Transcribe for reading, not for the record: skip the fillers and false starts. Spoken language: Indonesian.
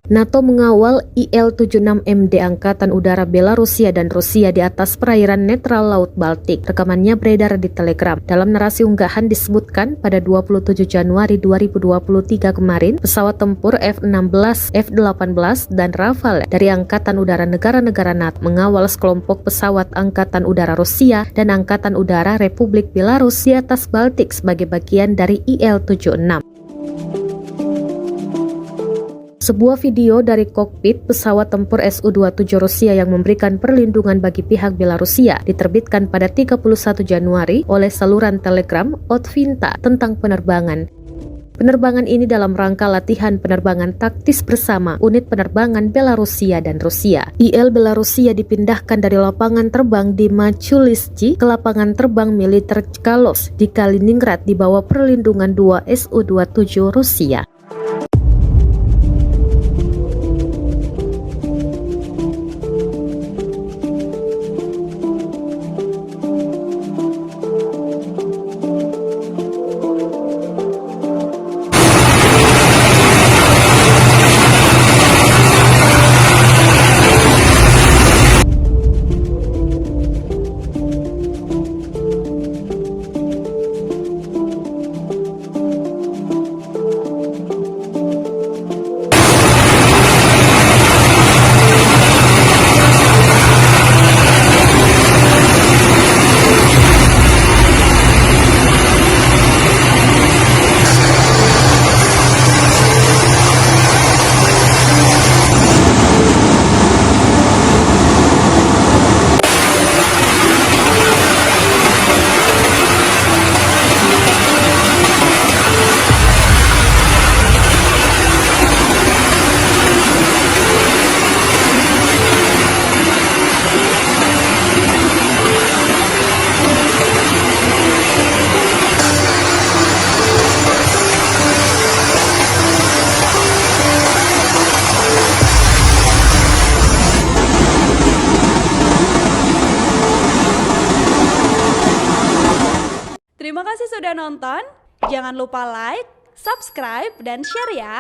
NATO mengawal IL-76MD Angkatan Udara Belarusia dan Rusia di atas perairan netral Laut Baltik. Rekamannya beredar di Telegram. Dalam narasi unggahan disebutkan pada 27 Januari 2023 kemarin, pesawat tempur F-16, F-18, dan Rafale dari Angkatan Udara negara-negara NATO mengawal sekelompok pesawat Angkatan Udara Rusia dan Angkatan Udara Republik Belarus di atas Baltik sebagai bagian dari IL-76. Sebuah video dari kokpit pesawat tempur Su-27 Rusia yang memberikan perlindungan bagi pihak Belarusia diterbitkan pada 31 Januari oleh saluran Telegram Otvinta tentang penerbangan. Penerbangan ini dalam rangka latihan penerbangan taktis bersama unit penerbangan Belarusia dan Rusia. IL Belarusia dipindahkan dari lapangan terbang di Machulisky ke lapangan terbang militer Chkalov di Kaliningrad di bawah perlindungan 2 Su-27 Rusia. Terima kasih sudah nonton. Jangan lupa like, subscribe, dan share ya.